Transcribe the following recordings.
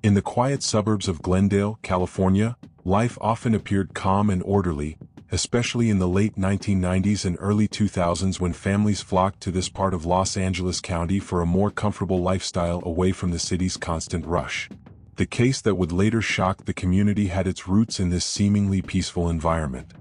In the quiet suburbs of Glendale, California, life often appeared calm and orderly, especially in the late 1990s and early 2000s when families flocked to this part of Los Angeles County for a more comfortable lifestyle away from the city's constant rush. The case that would later shock the community had its roots in this seemingly peaceful environment.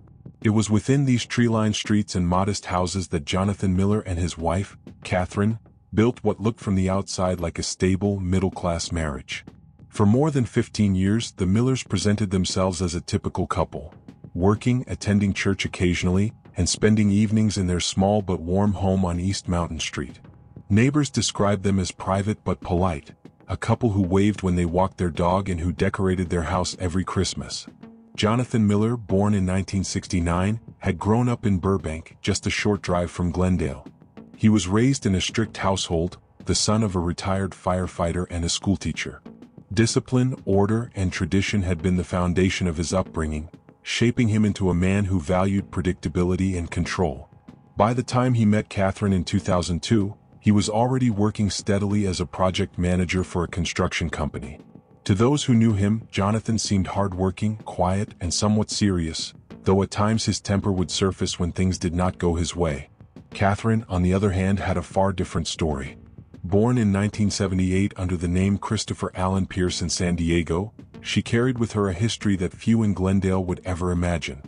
It was within these tree-lined streets and modest houses that Jonathan Miller and his wife, Catherine, built what looked from the outside like a stable, middle-class marriage. For more than 15 years, the Millers presented themselves as a typical couple, working, attending church occasionally, and spending evenings in their small but warm home on East Mountain Street. Neighbors described them as private but polite, a couple who waved when they walked their dog and who decorated their house every Christmas. Jonathan Miller, born in 1969, had grown up in Burbank, just a short drive from Glendale. He was raised in a strict household, the son of a retired firefighter and a schoolteacher. Discipline, order, and tradition had been the foundation of his upbringing, shaping him into a man who valued predictability and control. By the time he met Catherine in 2002, he was already working steadily as a project manager for a construction company. To those who knew him, Jonathan seemed hardworking, quiet, and somewhat serious, though at times his temper would surface when things did not go his way. Catherine, on the other hand, had a far different story. Born in 1978 under the name Christopher Allen Pierce in San Diego, she carried with her a history that few in Glendale would ever imagine.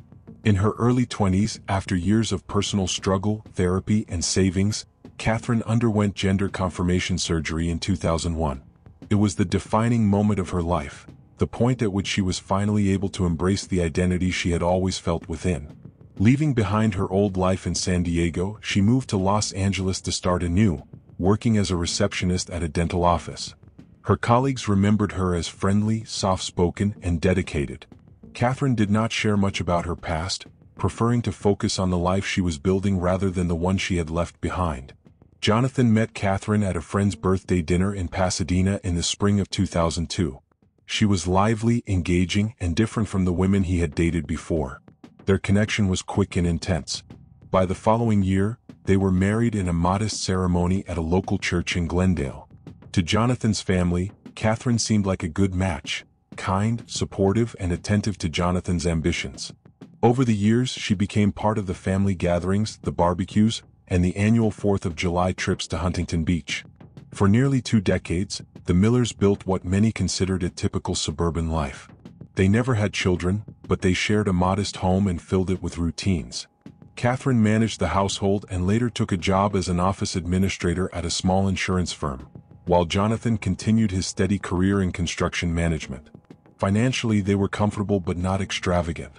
In her early 20s, after years of personal struggle, therapy, and savings, Catherine underwent gender confirmation surgery in 2001. It was the defining moment of her life, the point at which she was finally able to embrace the identity she had always felt within. Leaving behind her old life in San Diego, she moved to Los Angeles to start anew, working as a receptionist at a dental office. Her colleagues remembered her as friendly, soft-spoken, and dedicated. Catherine did not share much about her past, preferring to focus on the life she was building rather than the one she had left behind. Jonathan met Catherine at a friend's birthday dinner in Pasadena in the spring of 2002. She was lively, engaging, and different from the women he had dated before. Their connection was quick and intense. By the following year, they were married in a modest ceremony at a local church in Glendale. To Jonathan's family, Catherine seemed like a good match, kind, supportive, and attentive to Jonathan's ambitions. Over the years, she became part of the family gatherings, the barbecues, and the annual 4th of July trips to Huntington Beach. For nearly 2 decades, the Millers built what many considered a typical suburban life. They never had children, but they shared a modest home and filled it with routines. Catherine managed the household and later took a job as an office administrator at a small insurance firm, while Jonathan continued his steady career in construction management. Financially, they were comfortable but not extravagant.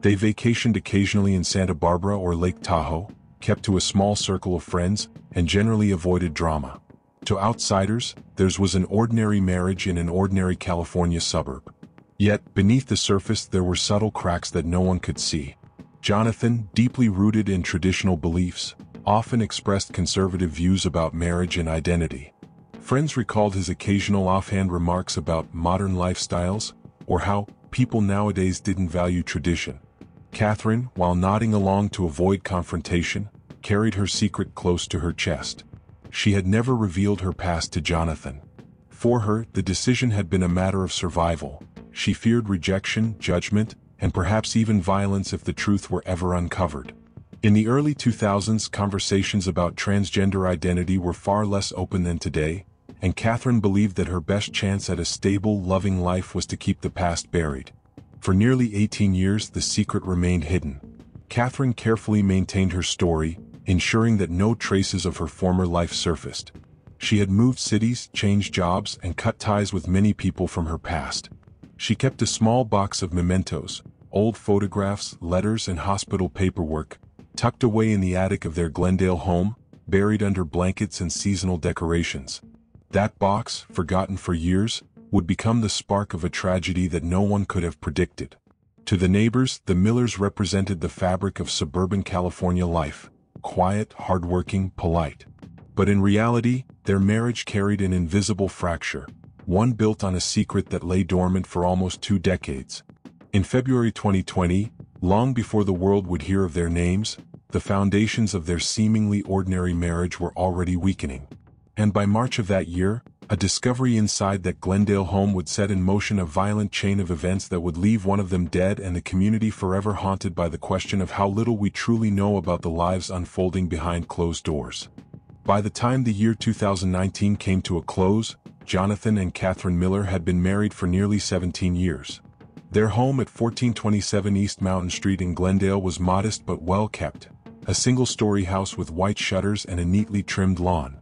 They vacationed occasionally in Santa Barbara or Lake Tahoe, kept to a small circle of friends, and generally avoided drama. To outsiders, theirs was an ordinary marriage in an ordinary California suburb. Yet, beneath the surface there were subtle cracks that no one could see. Jonathan, deeply rooted in traditional beliefs, often expressed conservative views about marriage and identity. Friends recalled his occasional offhand remarks about modern lifestyles, or how people nowadays didn't value tradition. Catherine, while nodding along to avoid confrontation, carried her secret close to her chest. She had never revealed her past to Jonathan. For her, the decision had been a matter of survival. She feared rejection, judgment, and perhaps even violence if the truth were ever uncovered. In the early 2000s, conversations about transgender identity were far less open than today, and Catherine believed that her best chance at a stable, loving life was to keep the past buried. For nearly 18 years, the secret remained hidden. Catherine carefully maintained her story, ensuring that no traces of her former life surfaced. She had moved cities, changed jobs, and cut ties with many people from her past. She kept a small box of mementos, old photographs, letters, and hospital paperwork, tucked away in the attic of their Glendale home, buried under blankets and seasonal decorations. That box, forgotten for years, would become the spark of a tragedy that no one could have predicted. To the neighbors, the Millers represented the fabric of suburban California life, quiet, hardworking, polite. But in reality, their marriage carried an invisible fracture, one built on a secret that lay dormant for almost 2 decades. In February 2020, long before the world would hear of their names, the foundations of their seemingly ordinary marriage were already weakening. And by March of that year, A discovery inside that Glendale home would set in motion a violent chain of events that would leave one of them dead and the community forever haunted by the question of how little we truly know about the lives unfolding behind closed doors. By the time the year 2019 came to a close, Jonathan and Catherine Miller had been married for nearly 17 years. Their home at 1427 East Mountain Street in Glendale was modest but well kept, a single-story house with white shutters and a neatly trimmed lawn.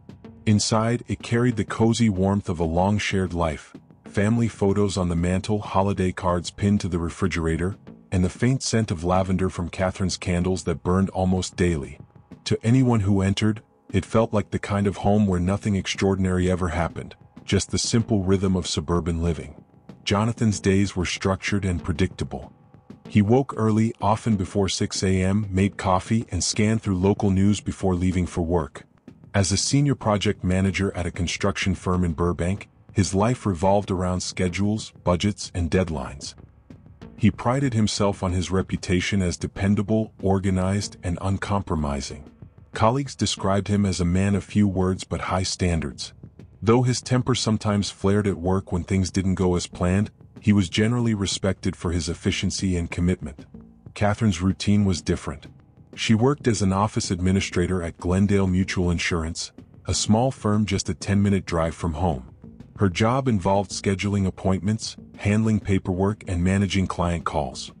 Inside, it carried the cozy warmth of a long-shared life, family photos on the mantle, holiday cards pinned to the refrigerator, and the faint scent of lavender from Catherine's candles that burned almost daily. To anyone who entered, it felt like the kind of home where nothing extraordinary ever happened, just the simple rhythm of suburban living. Jonathan's days were structured and predictable. He woke early, often before 6 a.m., made coffee and scanned through local news before leaving for work. As a senior project manager at a construction firm in Burbank, his life revolved around schedules, budgets, and deadlines. He prided himself on his reputation as dependable, organized, and uncompromising. Colleagues described him as a man of few words but high standards. Though his temper sometimes flared at work when things didn't go as planned, he was generally respected for his efficiency and commitment. Catherine's routine was different. She worked as an office administrator at Glendale Mutual Insurance, a small firm just a 10-minute drive from home. Her job involved scheduling appointments, handling paperwork, and managing client calls.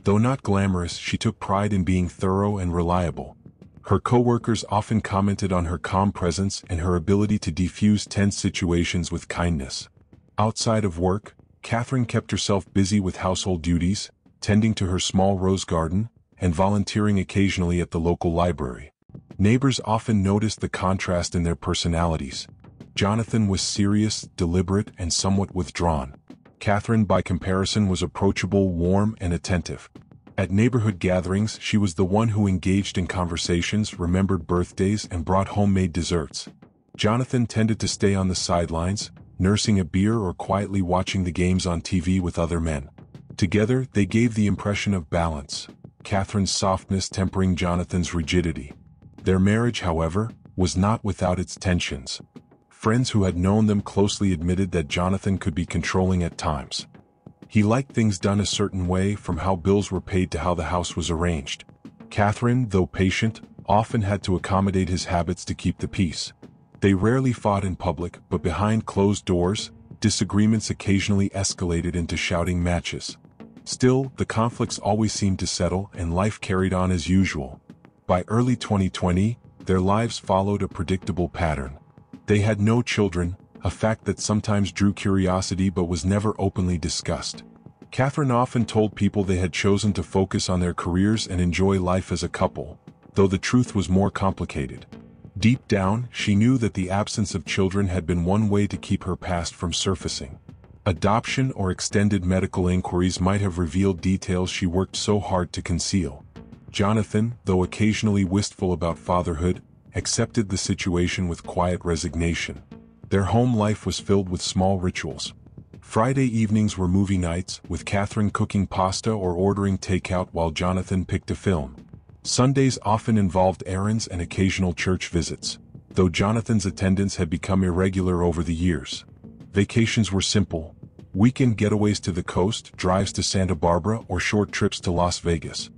Though not glamorous, she took pride in being thorough and reliable. Her coworkers often commented on her calm presence and her ability to defuse tense situations with kindness. Outside of work, Catherine kept herself busy with household duties, tending to her small rose garden, and volunteering occasionally at the local library. Neighbors often noticed the contrast in their personalities. Jonathan was serious, deliberate, and somewhat withdrawn. Catherine, by comparison, was approachable, warm, and attentive. At neighborhood gatherings, she was the one who engaged in conversations, remembered birthdays, and brought homemade desserts. Jonathan tended to stay on the sidelines, nursing a beer or quietly watching the games on TV with other men. Together, they gave the impression of balance, Catherine's softness tempering Jonathan's rigidity. Their marriage, however, was not without its tensions. Friends who had known them closely admitted that Jonathan could be controlling at times. He liked things done a certain way, from how bills were paid to how the house was arranged. Catherine, though patient, often had to accommodate his habits to keep the peace. They rarely fought in public, but behind closed doors, disagreements occasionally escalated into shouting matches. Still, the conflicts always seemed to settle and life carried on as usual. By early 2020, their lives followed a predictable pattern. They had no children, a fact that sometimes drew curiosity but was never openly discussed. Catherine often told people they had chosen to focus on their careers and enjoy life as a couple, though the truth was more complicated. Deep down, she knew that the absence of children had been one way to keep her past from surfacing. Adoption or extended medical inquiries might have revealed details she worked so hard to conceal. Jonathan, though occasionally wistful about fatherhood, accepted the situation with quiet resignation. Their home life was filled with small rituals. Friday evenings were movie nights, with Catherine cooking pasta or ordering takeout while Jonathan picked a film. Sundays often involved errands and occasional church visits, though Jonathan's attendance had become irregular over the years. Vacations were simple: weekend getaways to the coast, drives to Santa Barbara, or short trips to Las Vegas.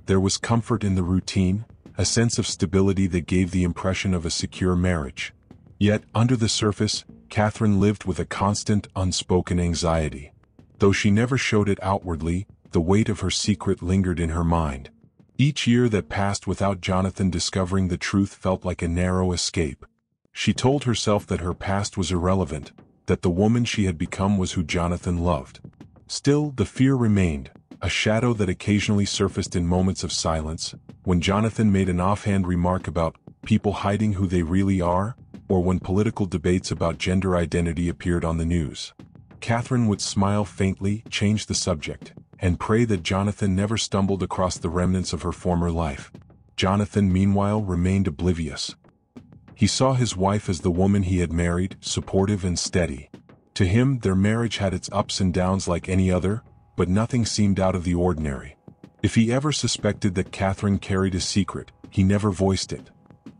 There was comfort in the routine, a sense of stability that gave the impression of a secure marriage. Yet, under the surface, Catherine lived with a constant, unspoken anxiety. Though she never showed it outwardly, the weight of her secret lingered in her mind. Each year that passed without Jonathan discovering the truth felt like a narrow escape. She told herself that her past was irrelevant, that the woman she had become was who Jonathan loved. Still, the fear remained, a shadow that occasionally surfaced in moments of silence, when Jonathan made an offhand remark about people hiding who they really are, or when political debates about gender identity appeared on the news. Catherine would smile faintly, change the subject, and pray that Jonathan never stumbled across the remnants of her former life. Jonathan, meanwhile, remained oblivious. He saw his wife as the woman he had married, supportive and steady. To him, their marriage had its ups and downs like any other, but nothing seemed out of the ordinary. If he ever suspected that Catherine carried a secret, he never voiced it.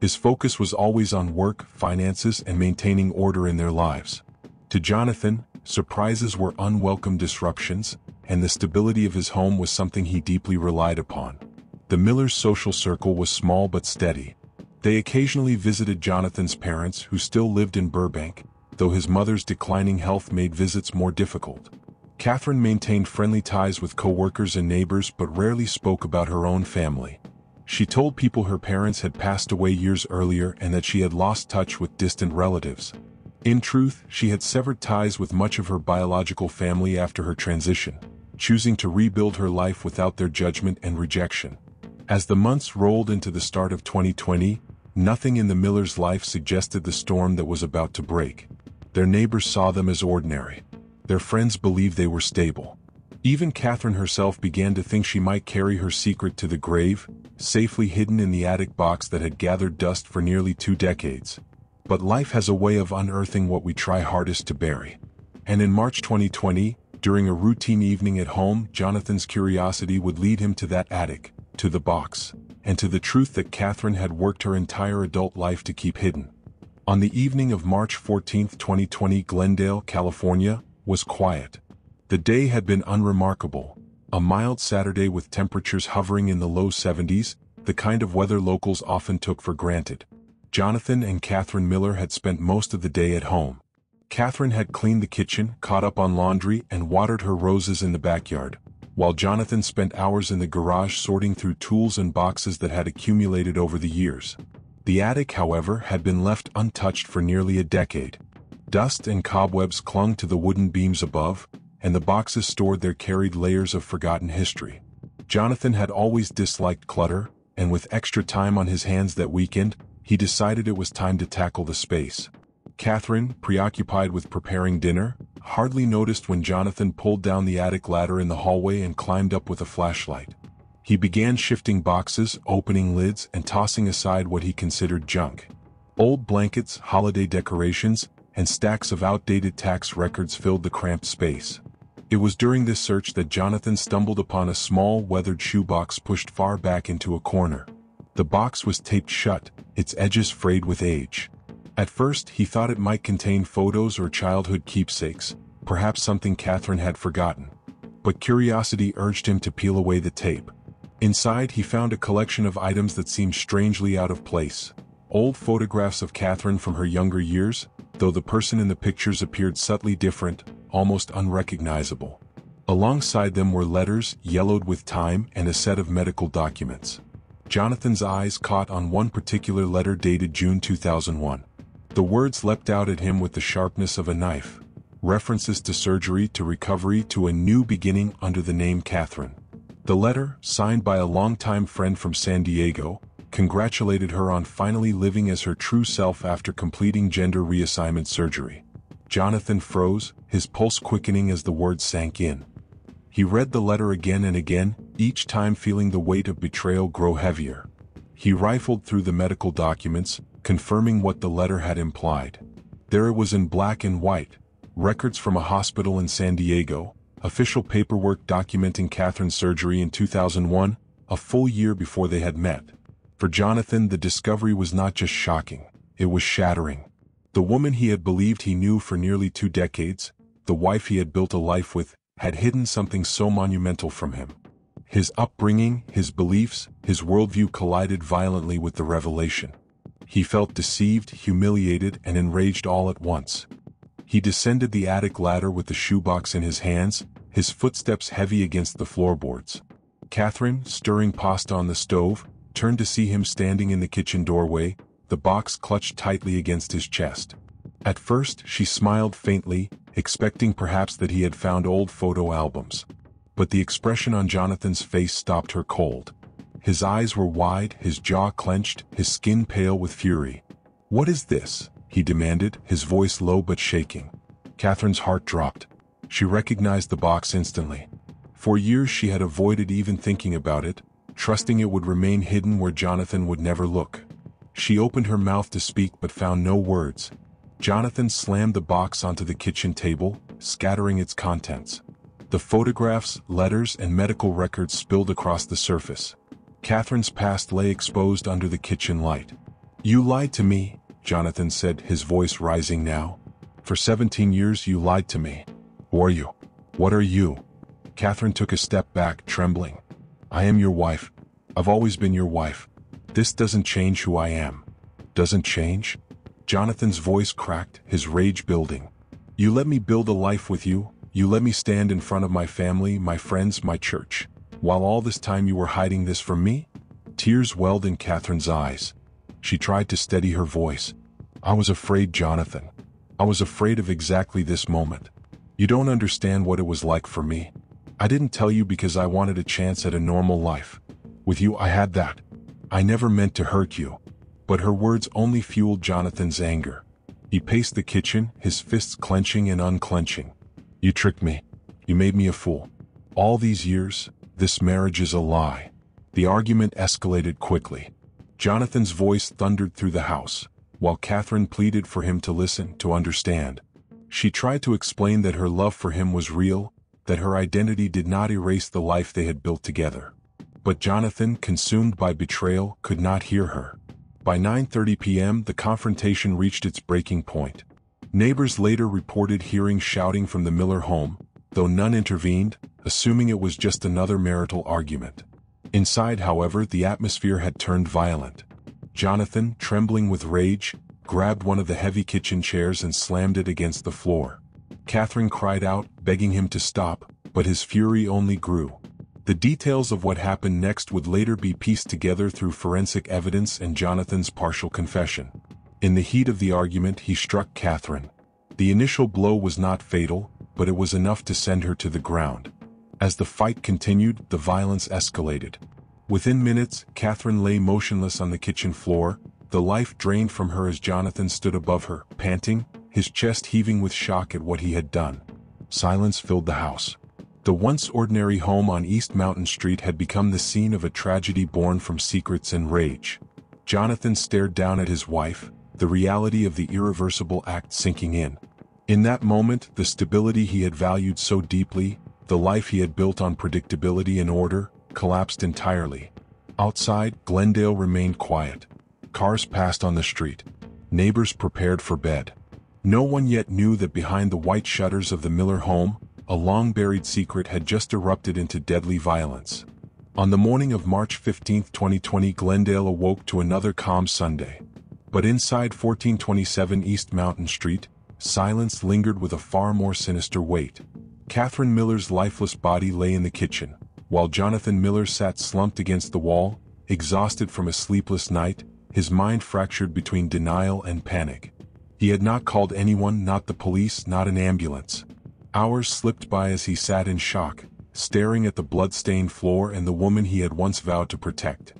His focus was always on work, finances, and maintaining order in their lives. To Jonathan, surprises were unwelcome disruptions, and the stability of his home was something he deeply relied upon. The Millers' social circle was small but steady. They occasionally visited Jonathan's parents, who still lived in Burbank, though his mother's declining health made visits more difficult. Catherine maintained friendly ties with co-workers and neighbors but rarely spoke about her own family. She told people her parents had passed away years earlier and that she had lost touch with distant relatives. In truth, she had severed ties with much of her biological family after her transition, choosing to rebuild her life without their judgment and rejection. As the months rolled into the start of 2020, nothing in the Millers' life suggested the storm that was about to break. Their neighbors saw them as ordinary. Their friends believed they were stable. Even Catherine herself began to think she might carry her secret to the grave, safely hidden in the attic box that had gathered dust for nearly 2 decades. But life has a way of unearthing what we try hardest to bury. And in March 2020, during a routine evening at home, Jonathan's curiosity would lead him to that attic, to the box, and to the truth that Catherine had worked her entire adult life to keep hidden. On the evening of March 14, 2020, Glendale, California, was quiet. The day had been unremarkable. A mild Saturday with temperatures hovering in the low 70s, the kind of weather locals often took for granted. Jonathan and Catherine Miller had spent most of the day at home. Catherine had cleaned the kitchen, caught up on laundry, and watered her roses in the backyard, while Jonathan spent hours in the garage sorting through tools and boxes that had accumulated over the years. The attic, however, had been left untouched for nearly a decade. Dust and cobwebs clung to the wooden beams above, and the boxes stored there carried layers of forgotten history. Jonathan had always disliked clutter, and with extra time on his hands that weekend, he decided it was time to tackle the space. Catherine, preoccupied with preparing dinner, hardly noticed when Jonathan pulled down the attic ladder in the hallway and climbed up with a flashlight. He began shifting boxes, opening lids, and tossing aside what he considered junk. Old blankets, holiday decorations, and stacks of outdated tax records filled the cramped space. It was during this search that Jonathan stumbled upon a small, weathered shoebox pushed far back into a corner. The box was taped shut, its edges frayed with age. At first, he thought it might contain photos or childhood keepsakes, perhaps something Catherine had forgotten. But curiosity urged him to peel away the tape. Inside, he found a collection of items that seemed strangely out of place. Old photographs of Catherine from her younger years, though the person in the pictures appeared subtly different, almost unrecognizable. Alongside them were letters, yellowed with time, and a set of medical documents. Jonathan's eyes caught on one particular letter dated June 2001. The words leapt out at him with the sharpness of a knife. References to surgery, to recovery, to a new beginning under the name Catherine. The letter, signed by a longtime friend from San Diego, congratulated her on finally living as her true self after completing gender reassignment surgery. Jonathan froze, his pulse quickening as the words sank in. He read the letter again and again, each time feeling the weight of betrayal grow heavier. He rifled through the medical documents, confirming what the letter had implied. There it was in black and white: records from a hospital in San Diego, official paperwork documenting Catherine's surgery in 2001, a full year before they had met. For Jonathan, the discovery was not just shocking, it was shattering. The woman he had believed he knew for nearly 2 decades, the wife he had built a life with, had hidden something so monumental from him. His upbringing, his beliefs, his worldview collided violently with the revelation. He felt deceived, humiliated, and enraged all at once. He descended the attic ladder with the shoebox in his hands, his footsteps heavy against the floorboards. Catherine, stirring pasta on the stove, turned to see him standing in the kitchen doorway, the box clutched tightly against his chest. At first, she smiled faintly, expecting perhaps that he had found old photo albums. But the expression on Jonathan's face stopped her cold. His eyes were wide, his jaw clenched, his skin pale with fury. "What is this?" he demanded, his voice low but shaking. Catherine's heart dropped. She recognized the box instantly. For years she had avoided even thinking about it, trusting it would remain hidden where Jonathan would never look. She opened her mouth to speak but found no words. Jonathan slammed the box onto the kitchen table, scattering its contents. The photographs, letters, and medical records spilled across the surface. Catherine's past lay exposed under the kitchen light. "You lied to me," Jonathan said, his voice rising now. For 17 years you lied to me. Who are you? What are you? Catherine took a step back, trembling. I am your wife. I've always been your wife. This doesn't change who I am. Doesn't change? Jonathan's voice cracked, his rage building. You let me build a life with you. You let me stand in front of my family, my friends, my church. While all this time you were hiding this from me? Tears welled in Catherine's eyes. She tried to steady her voice. I was afraid, Jonathan. I was afraid of exactly this moment. You don't understand what it was like for me. I didn't tell you because I wanted a chance at a normal life. With you I had that. I never meant to hurt you. But her words only fueled Jonathan's anger. He paced the kitchen, his fists clenching and unclenching. You tricked me. You made me a fool. All these years, this marriage is a lie. The argument escalated quickly. Jonathan's voice thundered through the house, while Catherine pleaded for him to listen, to understand. She tried to explain that her love for him was real, that her identity did not erase the life they had built together. But Jonathan, consumed by betrayal, could not hear her. By 9:30 p.m., the confrontation reached its breaking point. Neighbors later reported hearing shouting from the Miller home, though none intervened, assuming it was just another marital argument. Inside, however, the atmosphere had turned violent. Jonathan, trembling with rage, grabbed one of the heavy kitchen chairs and slammed it against the floor. Catherine cried out, begging him to stop, but his fury only grew. The details of what happened next would later be pieced together through forensic evidence and Jonathan's partial confession. In the heat of the argument, he struck Catherine. The initial blow was not fatal, but it was enough to send her to the ground. As the fight continued, the violence escalated. Within minutes, Catherine lay motionless on the kitchen floor, the life drained from her as Jonathan stood above her, panting, his chest heaving with shock at what he had done. Silence filled the house. The once ordinary home on East Mountain Street had become the scene of a tragedy born from secrets and rage. Jonathan stared down at his wife, the reality of the irreversible act sinking in. In that moment, the stability he had valued so deeply, the life he had built on predictability and order, collapsed entirely. Outside, Glendale remained quiet. Cars passed on the street. Neighbors prepared for bed. No one yet knew that behind the white shutters of the Miller home, a long-buried secret had just erupted into deadly violence. On the morning of March 15, 2020, Glendale awoke to another calm Sunday. But inside 1427 East Mountain Street, silence lingered with a far more sinister weight. Catherine Miller's lifeless body lay in the kitchen, while Jonathan Miller sat slumped against the wall, exhausted from a sleepless night, his mind fractured between denial and panic. He had not called anyone, not the police, not an ambulance. Hours slipped by as he sat in shock, staring at the blood-stained floor and the woman he had once vowed to protect.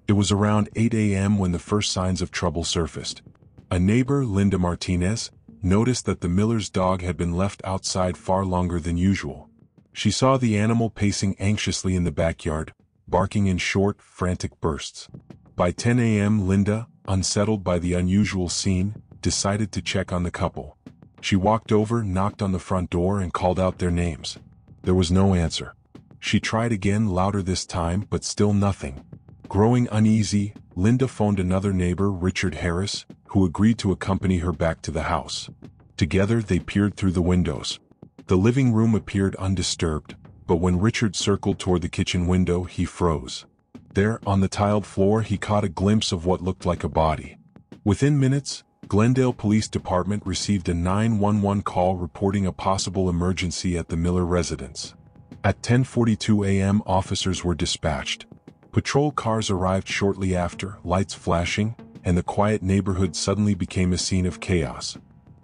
It was around 8 a.m. when the first signs of trouble surfaced. A neighbor, Linda Martinez, noticed that the Miller's dog had been left outside far longer than usual. She saw the animal pacing anxiously in the backyard, barking in short, frantic bursts. By 10 a.m., Linda, unsettled by the unusual scene, decided to check on the couple. She walked over, knocked on the front door, and called out their names. There was no answer. She tried again, louder this time, but still nothing. Growing uneasy, Linda phoned another neighbor, Richard Harris, who agreed to accompany her back to the house. Together they peered through the windows. The living room appeared undisturbed, but when Richard circled toward the kitchen window, he froze. There, on the tiled floor, he caught a glimpse of what looked like a body. Within minutes, Glendale Police Department received a 911 call reporting a possible emergency at the Miller residence. At 10:42 a.m., officers were dispatched. Patrol cars arrived shortly after, lights flashing, and the quiet neighborhood suddenly became a scene of chaos.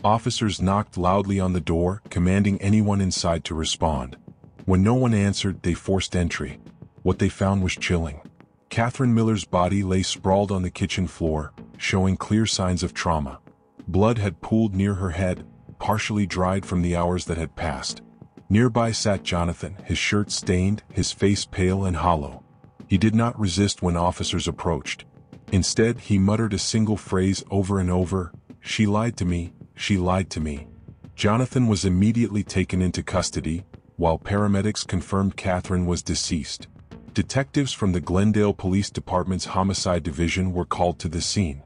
Officers knocked loudly on the door, commanding anyone inside to respond. When no one answered, they forced entry. What they found was chilling. Catherine Miller's body lay sprawled on the kitchen floor, showing clear signs of trauma. Blood had pooled near her head, partially dried from the hours that had passed. Nearby sat Jonathan, his shirt stained, his face pale and hollow. He did not resist when officers approached. Instead, he muttered a single phrase over and over, "She lied to me, she lied to me." Jonathan was immediately taken into custody, while paramedics confirmed Catherine was deceased. Detectives from the Glendale Police Department's Homicide Division were called to the scene.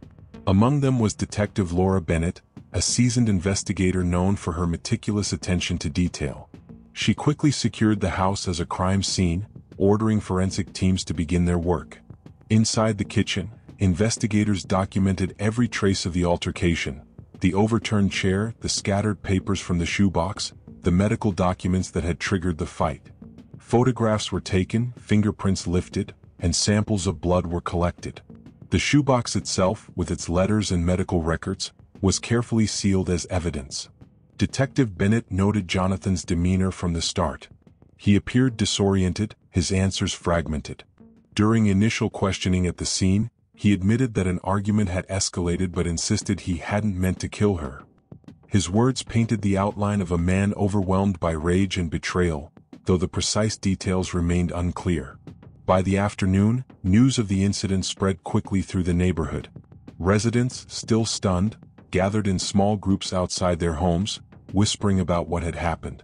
Among them was Detective Laura Bennett, a seasoned investigator known for her meticulous attention to detail. She quickly secured the house as a crime scene, ordering forensic teams to begin their work. Inside the kitchen, investigators documented every trace of the altercation: the overturned chair, the scattered papers from the shoebox, the medical documents that had triggered the fight. Photographs were taken, fingerprints lifted, and samples of blood were collected. The shoebox itself, with its letters and medical records, was carefully sealed as evidence. Detective Bennett noted Jonathan's demeanor from the start. He appeared disoriented, his answers fragmented. During initial questioning at the scene, he admitted that an argument had escalated but insisted he hadn't meant to kill her. His words painted the outline of a man overwhelmed by rage and betrayal, though the precise details remained unclear. By the afternoon, news of the incident spread quickly through the neighborhood. Residents, still stunned, gathered in small groups outside their homes, whispering about what had happened.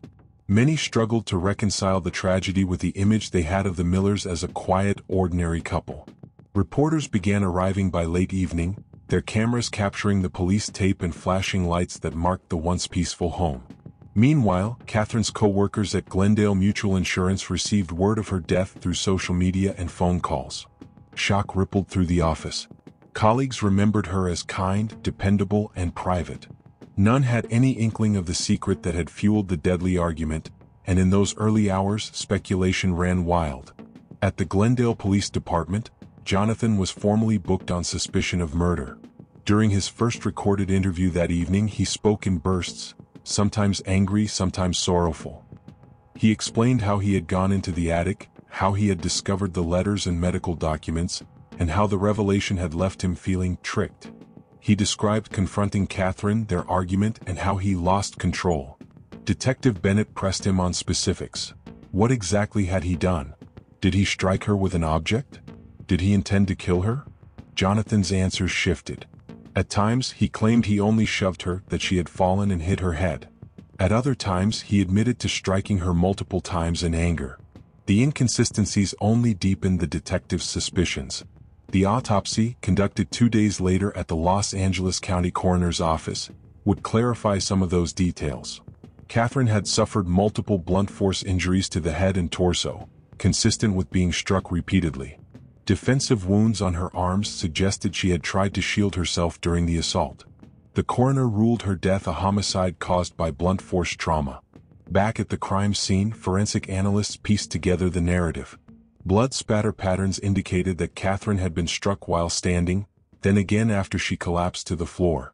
Many struggled to reconcile the tragedy with the image they had of the Millers as a quiet, ordinary couple. Reporters began arriving by late evening, their cameras capturing the police tape and flashing lights that marked the once peaceful home. Meanwhile, Catherine's co-workers at Glendale Mutual Insurance received word of her death through social media and phone calls. Shock rippled through the office. Colleagues remembered her as kind, dependable, and private. None had any inkling of the secret that had fueled the deadly argument, and in those early hours, speculation ran wild. At the Glendale Police Department, Jonathan was formally booked on suspicion of murder. During his first recorded interview that evening, he spoke in bursts, sometimes angry, sometimes sorrowful. He explained how he had gone into the attic, how he had discovered the letters and medical documents, and how the revelation had left him feeling tricked. He described confronting Catherine, their argument, and how he lost control. Detective Bennett pressed him on specifics. What exactly had he done? Did he strike her with an object? Did he intend to kill her? Jonathan's answers shifted. At times, he claimed he only shoved her, that she had fallen and hit her head. At other times, he admitted to striking her multiple times in anger. The inconsistencies only deepened the detective's suspicions. The autopsy, conducted 2 days later at the Los Angeles County Coroner's Office, would clarify some of those details. Catherine had suffered multiple blunt force injuries to the head and torso, consistent with being struck repeatedly. Defensive wounds on her arms suggested she had tried to shield herself during the assault. The coroner ruled her death a homicide caused by blunt force trauma. Back at the crime scene, forensic analysts pieced together the narrative. Blood spatter patterns indicated that Catherine had been struck while standing, then again after she collapsed to the floor.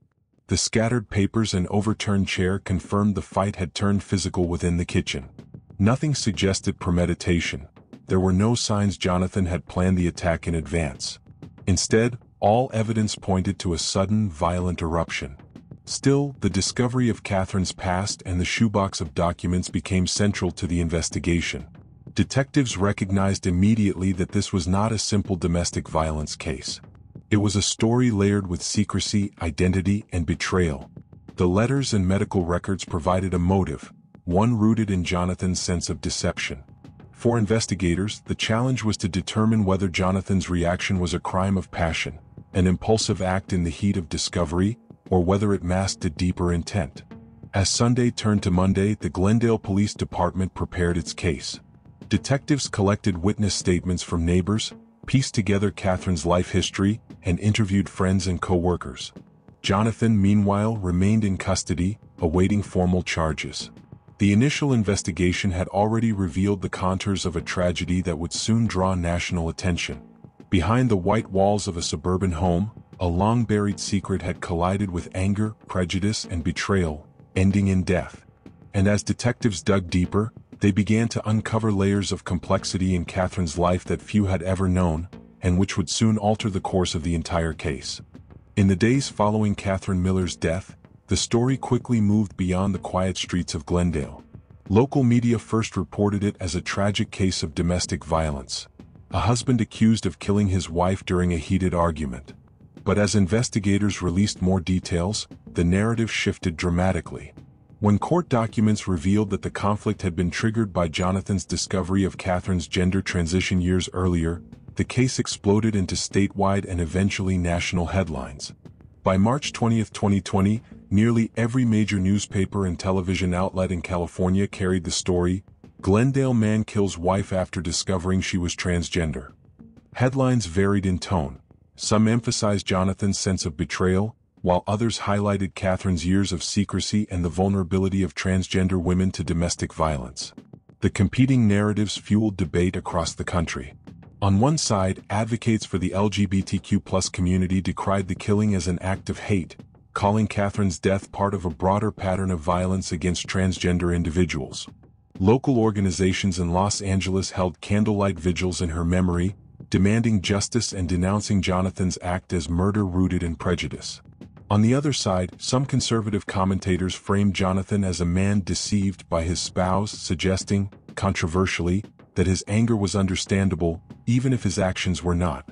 The scattered papers and overturned chair confirmed the fight had turned physical within the kitchen. Nothing suggested premeditation. There were no signs Jonathan had planned the attack in advance. Instead, all evidence pointed to a sudden, violent eruption. Still, the discovery of Catherine's past and the shoebox of documents became central to the investigation. Detectives recognized immediately that this was not a simple domestic violence case. It was a story layered with secrecy, identity, and betrayal. The letters and medical records provided a motive, one rooted in Jonathan's sense of deception. For investigators, the challenge was to determine whether Jonathan's reaction was a crime of passion, an impulsive act in the heat of discovery, or whether it masked a deeper intent. As Sunday turned to Monday, the Glendale Police Department prepared its case. Detectives collected witness statements from neighbors, pieced together Catherine's life history, and interviewed friends and co-workers. Jonathan, meanwhile, remained in custody, awaiting formal charges. The initial investigation had already revealed the contours of a tragedy that would soon draw national attention. Behind the white walls of a suburban home, a long-buried secret had collided with anger, prejudice, and betrayal, ending in death. And as detectives dug deeper, they began to uncover layers of complexity in Catherine's life that few had ever known, and which would soon alter the course of the entire case. In the days following Catherine Miller's death, the story quickly moved beyond the quiet streets of Glendale. Local media first reported it as a tragic case of domestic violence, a husband accused of killing his wife during a heated argument. But as investigators released more details, the narrative shifted dramatically. When court documents revealed that the conflict had been triggered by Jonathan's discovery of Catherine's gender transition years earlier, the case exploded into statewide and eventually national headlines. By March 20, 2020, nearly every major newspaper and television outlet in California carried the story, "Glendale Man Kills Wife After Discovering She Was Transgender." Headlines varied in tone. Some emphasized Jonathan's sense of betrayal, while others highlighted Catherine's years of secrecy and the vulnerability of transgender women to domestic violence. The competing narratives fueled debate across the country. On one side, advocates for the LGBTQ+ community decried the killing as an act of hate, calling Catherine's death part of a broader pattern of violence against transgender individuals. Local organizations in Los Angeles held candlelight vigils in her memory, demanding justice and denouncing Jonathan's act as murder rooted in prejudice. On the other side, some conservative commentators framed Jonathan as a man deceived by his spouse, suggesting, controversially, that his anger was understandable, even if his actions were not.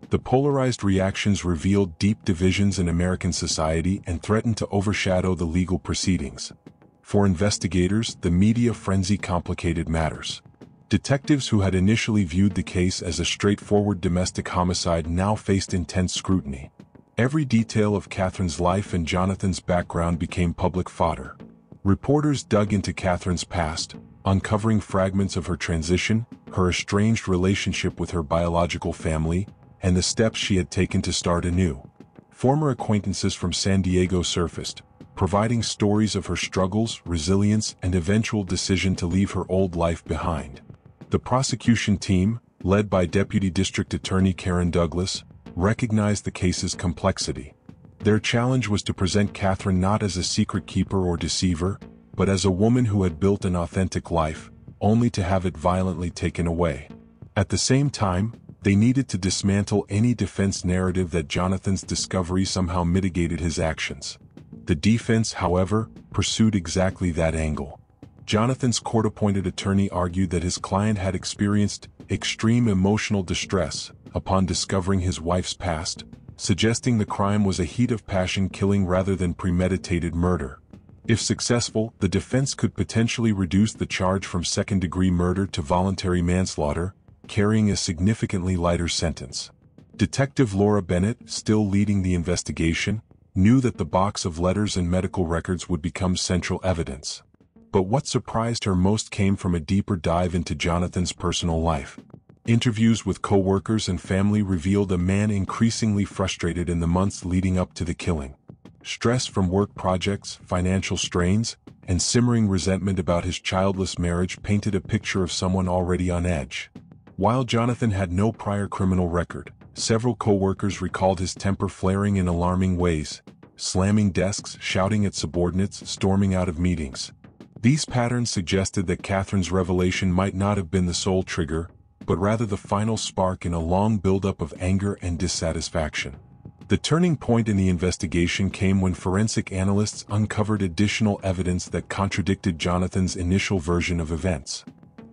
The polarized reactions revealed deep divisions in American society and threatened to overshadow the legal proceedings. For investigators, the media frenzy complicated matters. Detectives who had initially viewed the case as a straightforward domestic homicide now faced intense scrutiny. Every detail of Catherine's life and Jonathan's background became public fodder. Reporters dug into Catherine's past, uncovering fragments of her transition, her estranged relationship with her biological family, and the steps she had taken to start anew. Former acquaintances from San Diego surfaced, providing stories of her struggles, resilience, and eventual decision to leave her old life behind. The prosecution team, led by Deputy District Attorney Karen Douglas, recognized the case's complexity. Their challenge was to present Catherine not as a secret keeper or deceiver, but as a woman who had built an authentic life, only to have it violently taken away. At the same time, they needed to dismantle any defense narrative that Jonathan's discovery somehow mitigated his actions. The defense, however, pursued exactly that angle. Jonathan's court-appointed attorney argued that his client had experienced extreme emotional distress upon discovering his wife's past, suggesting the crime was a heat of passion killing rather than premeditated murder. If successful, the defense could potentially reduce the charge from second-degree murder to voluntary manslaughter, carrying a significantly lighter sentence. Detective Laura Bennett, still leading the investigation, knew that the box of letters and medical records would become central evidence. But what surprised her most came from a deeper dive into Jonathan's personal life. Interviews with co-workers and family revealed a man increasingly frustrated in the months leading up to the killing. Stress from work projects, financial strains, and simmering resentment about his childless marriage painted a picture of someone already on edge. While Jonathan had no prior criminal record, several co-workers recalled his temper flaring in alarming ways, slamming desks, shouting at subordinates, storming out of meetings. These patterns suggested that Catherine's revelation might not have been the sole trigger, but rather the final spark in a long buildup of anger and dissatisfaction. The turning point in the investigation came when forensic analysts uncovered additional evidence that contradicted Jonathan's initial version of events.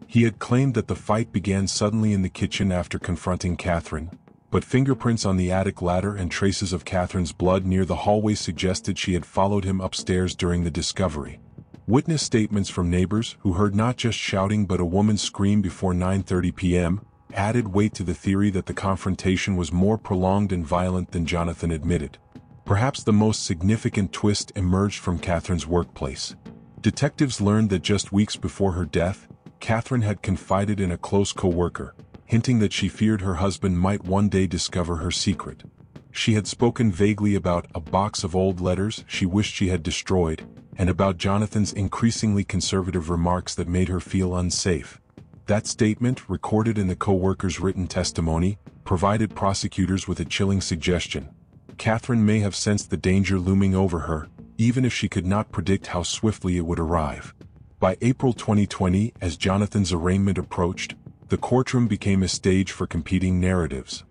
He had claimed that the fight began suddenly in the kitchen after confronting Catherine, but fingerprints on the attic ladder and traces of Catherine's blood near the hallway suggested she had followed him upstairs during the discovery. Witness statements from neighbors, who heard not just shouting but a woman scream before 9:30 p.m., added weight to the theory that the confrontation was more prolonged and violent than Jonathan admitted. Perhaps the most significant twist emerged from Catherine's workplace. Detectives learned that just weeks before her death, Catherine had confided in a close co-worker, hinting that she feared her husband might one day discover her secret. She had spoken vaguely about a box of old letters she wished she had destroyed, and about Jonathan's increasingly conservative remarks that made her feel unsafe. That statement, recorded in the co-worker's written testimony, provided prosecutors with a chilling suggestion. Catherine may have sensed the danger looming over her, even if she could not predict how swiftly it would arrive. By April 2020, as Jonathan's arraignment approached, the courtroom became a stage for competing narratives.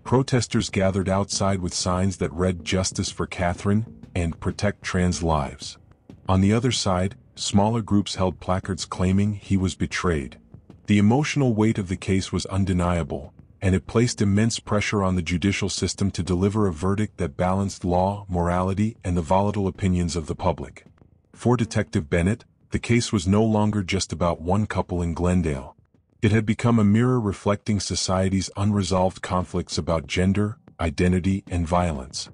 Protesters gathered outside with signs that read "Justice for Catherine" and "Protect Trans Lives." On the other side, smaller groups held placards claiming he was betrayed. The emotional weight of the case was undeniable, and it placed immense pressure on the judicial system to deliver a verdict that balanced law, morality, and the volatile opinions of the public. For Detective Bennett, the case was no longer just about one couple in Glendale. It had become a mirror reflecting society's unresolved conflicts about gender, identity, and violence.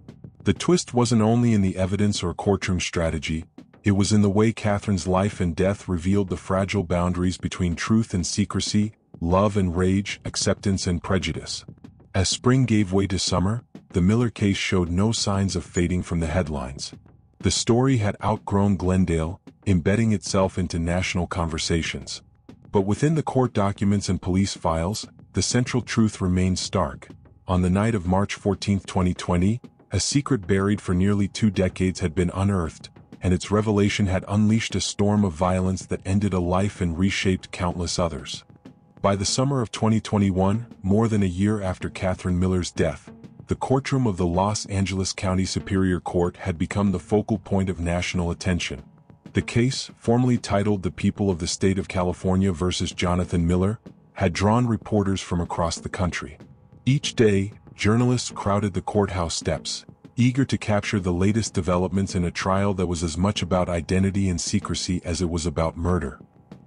The twist wasn't only in the evidence or courtroom strategy, it was in the way Catherine's life and death revealed the fragile boundaries between truth and secrecy, love and rage, acceptance and prejudice. As spring gave way to summer, the Miller case showed no signs of fading from the headlines. The story had outgrown Glendale, embedding itself into national conversations. But within the court documents and police files, the central truth remained stark. On the night of March 14, 2020, a secret buried for nearly 2 decades had been unearthed, and its revelation had unleashed a storm of violence that ended a life and reshaped countless others. By the summer of 2021, more than a year after Catherine Miller's death, the courtroom of the Los Angeles County Superior Court had become the focal point of national attention. The case, formerly titled The People of the State of California versus Jonathan Miller, had drawn reporters from across the country. Each day, journalists crowded the courthouse steps, eager to capture the latest developments in a trial that was as much about identity and secrecy as it was about murder.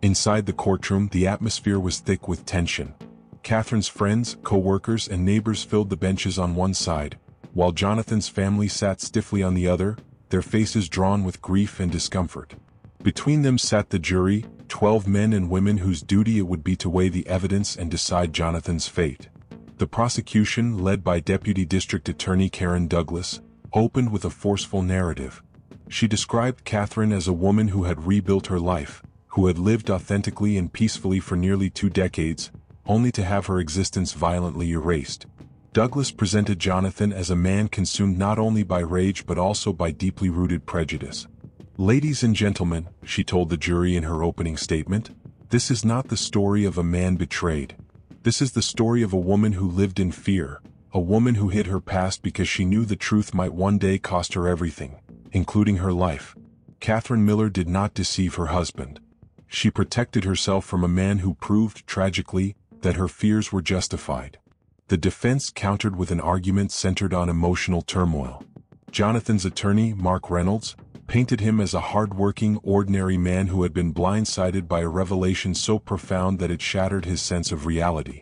Inside the courtroom, the atmosphere was thick with tension. Catherine's friends, co-workers, and neighbors filled the benches on one side, while Jonathan's family sat stiffly on the other, their faces drawn with grief and discomfort. Between them sat the jury, 12 men and women whose duty it would be to weigh the evidence and decide Jonathan's fate. The prosecution, led by Deputy District Attorney Karen Douglas, opened with a forceful narrative. She described Catherine as a woman who had rebuilt her life, who had lived authentically and peacefully for nearly 2 decades, only to have her existence violently erased. Douglas presented Jonathan as a man consumed not only by rage but also by deeply rooted prejudice. "Ladies and gentlemen," she told the jury in her opening statement, "this is not the story of a man betrayed. This is the story of a woman who lived in fear, a woman who hid her past because she knew the truth might one day cost her everything, including her life. Catherine Miller did not deceive her husband. She protected herself from a man who proved, tragically, that her fears were justified." The defense countered with an argument centered on emotional turmoil. Jonathan's attorney, Mark Reynolds, painted him as a hard-working, ordinary man who had been blindsided by a revelation so profound that it shattered his sense of reality.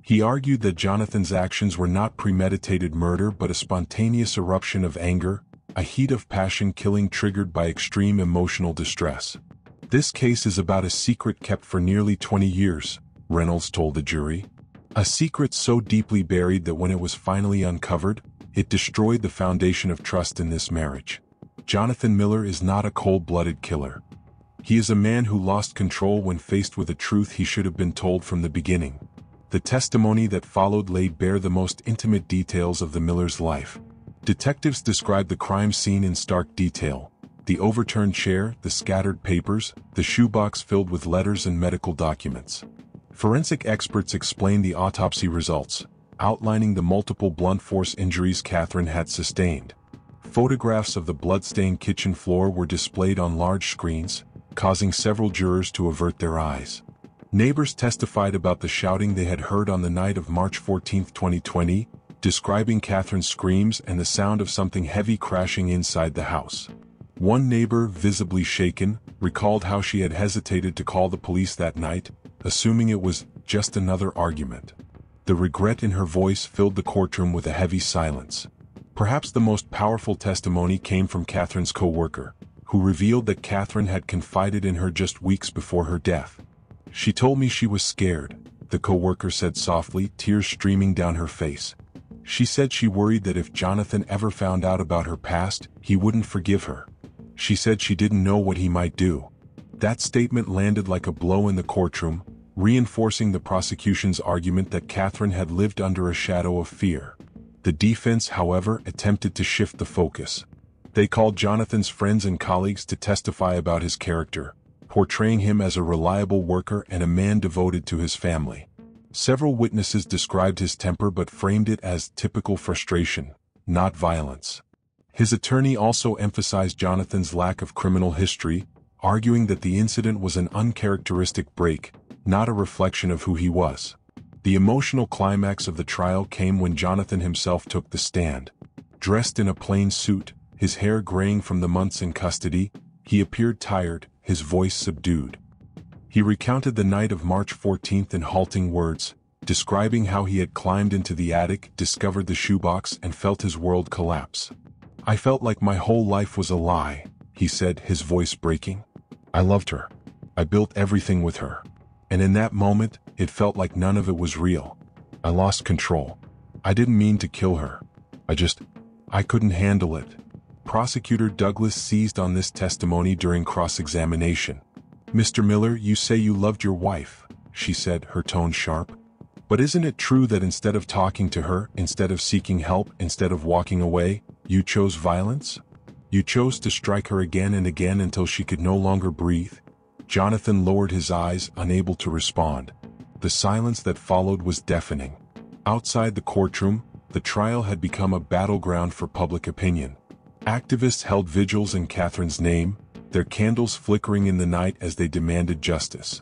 He argued that Jonathan's actions were not premeditated murder but a spontaneous eruption of anger, a heat of passion killing triggered by extreme emotional distress. "This case is about a secret kept for nearly 20 years, Reynolds told the jury. A secret so deeply buried that when it was finally uncovered, it destroyed the foundation of trust in this marriage. Jonathan Miller is not a cold-blooded killer. He is a man who lost control when faced with a truth he should have been told from the beginning." The testimony that followed laid bare the most intimate details of the Miller's life. Detectives described the crime scene in stark detail: the overturned chair, the scattered papers, the shoebox filled with letters and medical documents. Forensic experts explained the autopsy results, outlining the multiple blunt force injuries Catherine had sustained. Photographs of the blood-stained kitchen floor were displayed on large screens, causing several jurors to avert their eyes. Neighbors testified about the shouting they had heard on the night of March 14, 2020, describing Catherine's screams and the sound of something heavy crashing inside the house. One neighbor, visibly shaken, recalled how she had hesitated to call the police that night, assuming it was just another argument. The regret in her voice filled the courtroom with a heavy silence. Perhaps the most powerful testimony came from Catherine's co-worker, who revealed that Catherine had confided in her just weeks before her death. "She told me she was scared," the co-worker said softly, tears streaming down her face. "She said she worried that if Jonathan ever found out about her past, he wouldn't forgive her. She said she didn't know what he might do." That statement landed like a blow in the courtroom, reinforcing the prosecution's argument that Catherine had lived under a shadow of fear. The defense, however, attempted to shift the focus. They called Jonathan's friends and colleagues to testify about his character, portraying him as a reliable worker and a man devoted to his family. Several witnesses described his temper but framed it as typical frustration, not violence. His attorney also emphasized Jonathan's lack of criminal history, arguing that the incident was an uncharacteristic break, not a reflection of who he was. The emotional climax of the trial came when Jonathan himself took the stand. Dressed in a plain suit, his hair graying from the months in custody, he appeared tired, his voice subdued. He recounted the night of March 14th in halting words, describing how he had climbed into the attic, discovered the shoebox, and felt his world collapse. "I felt like my whole life was a lie," he said, his voice breaking. "I loved her. I built everything with her. And in that moment, it felt like none of it was real. I lost control. I didn't mean to kill her. I couldn't handle it." Prosecutor Douglas seized on this testimony during cross-examination. "Mr. Miller, you say you loved your wife," she said, her tone sharp. "But isn't it true that instead of talking to her, instead of seeking help, instead of walking away, you chose violence? You chose to strike her again and again until she could no longer breathe?" Jonathan lowered his eyes, unable to respond. The silence that followed was deafening. Outside the courtroom, the trial had become a battleground for public opinion. Activists held vigils in Catherine's name, their candles flickering in the night as they demanded justice.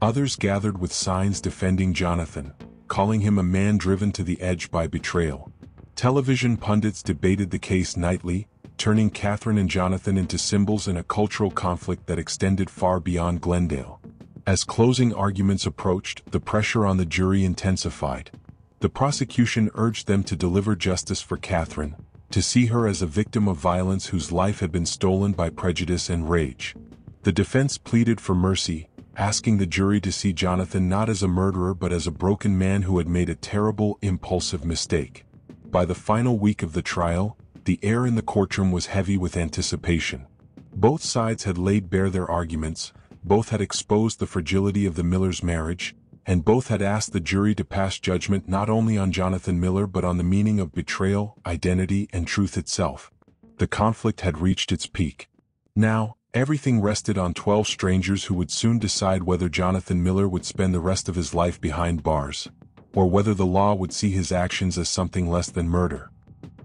Others gathered with signs defending Jonathan, calling him a man driven to the edge by betrayal. Television pundits debated the case nightly, turning Catherine and Jonathan into symbols in a cultural conflict that extended far beyond Glendale. As closing arguments approached, the pressure on the jury intensified. The prosecution urged them to deliver justice for Catherine, to see her as a victim of violence whose life had been stolen by prejudice and rage. The defense pleaded for mercy, asking the jury to see Jonathan not as a murderer but as a broken man who had made a terrible, impulsive mistake. By the final week of the trial, the air in the courtroom was heavy with anticipation. Both sides had laid bare their arguments, both had exposed the fragility of the Millers' marriage, and both had asked the jury to pass judgment not only on Jonathan Miller but on the meaning of betrayal, identity, and truth itself. The conflict had reached its peak. Now, everything rested on 12 strangers who would soon decide whether Jonathan Miller would spend the rest of his life behind bars, or whether the law would see his actions as something less than murder.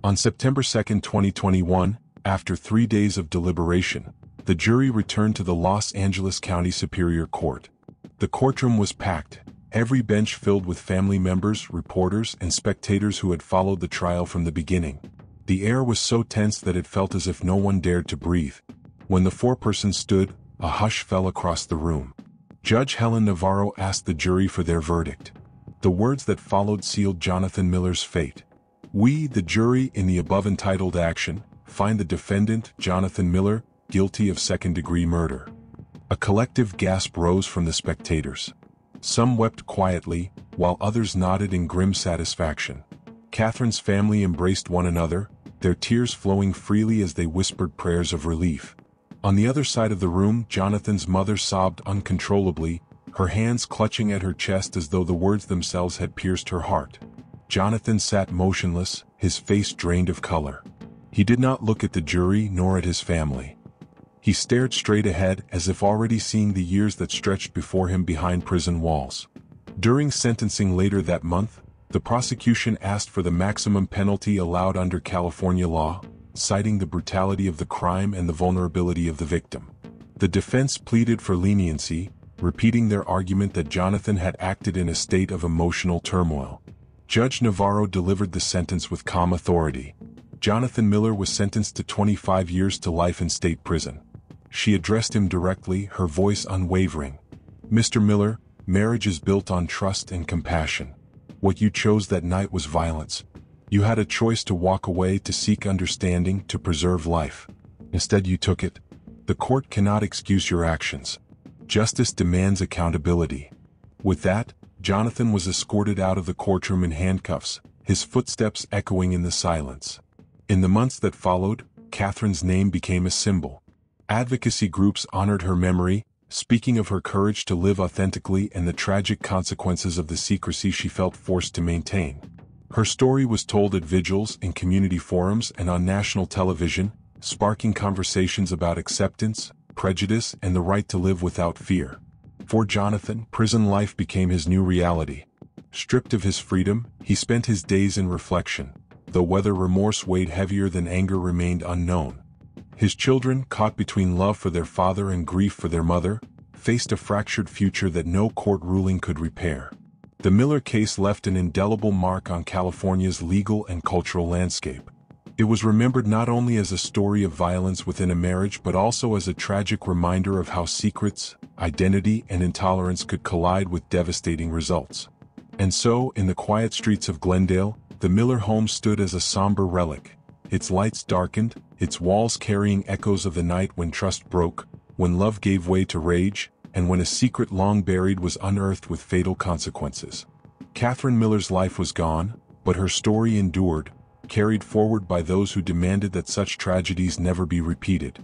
On September 2, 2021, after 3 days of deliberation, the jury returned to the Los Angeles County Superior Court. The courtroom was packed, every bench filled with family members, reporters, and spectators who had followed the trial from the beginning. The air was so tense that it felt as if no one dared to breathe. When the foreperson stood, a hush fell across the room. Judge Helen Navarro asked the jury for their verdict. The words that followed sealed Jonathan Miller's fate. "We, the jury, in the above entitled action, find the defendant, Jonathan Miller, guilty of second-degree murder." A collective gasp rose from the spectators. Some wept quietly, while others nodded in grim satisfaction. Catherine's family embraced one another, their tears flowing freely as they whispered prayers of relief. On the other side of the room, Jonathan's mother sobbed uncontrollably, her hands clutching at her chest as though the words themselves had pierced her heart. Jonathan sat motionless, his face drained of color. He did not look at the jury nor at his family. He stared straight ahead as if already seeing the years that stretched before him behind prison walls. During sentencing later that month, the prosecution asked for the maximum penalty allowed under California law, citing the brutality of the crime and the vulnerability of the victim. The defense pleaded for leniency, repeating their argument that Jonathan had acted in a state of emotional turmoil. Judge Navarro delivered the sentence with calm authority. Jonathan Miller was sentenced to 25 years to life in state prison. She addressed him directly, her voice unwavering. "Mr. Miller, marriage is built on trust and compassion. What you chose that night was violence. You had a choice to walk away, to seek understanding, to preserve life. Instead you took it. The court cannot excuse your actions. Justice demands accountability." With that, Jonathan was escorted out of the courtroom in handcuffs, his footsteps echoing in the silence. In the months that followed, Catherine's name became a symbol. Advocacy groups honored her memory, speaking of her courage to live authentically and the tragic consequences of the secrecy she felt forced to maintain. Her story was told at vigils, in community forums, and on national television, sparking conversations about acceptance, prejudice, and the right to live without fear. For Jonathan, prison life became his new reality. Stripped of his freedom, he spent his days in reflection, though whether remorse weighed heavier than anger remained unknown. His children, caught between love for their father and grief for their mother, faced a fractured future that no court ruling could repair. The Miller case left an indelible mark on California's legal and cultural landscape. It was remembered not only as a story of violence within a marriage but also as a tragic reminder of how secrets, identity, and intolerance could collide with devastating results. And so, in the quiet streets of Glendale, the Miller home stood as a somber relic, its lights darkened, its walls carrying echoes of the night when trust broke, when love gave way to rage, and when a secret long buried was unearthed with fatal consequences. Catherine Miller's life was gone, but her story endured, carried forward by those who demanded that such tragedies never be repeated.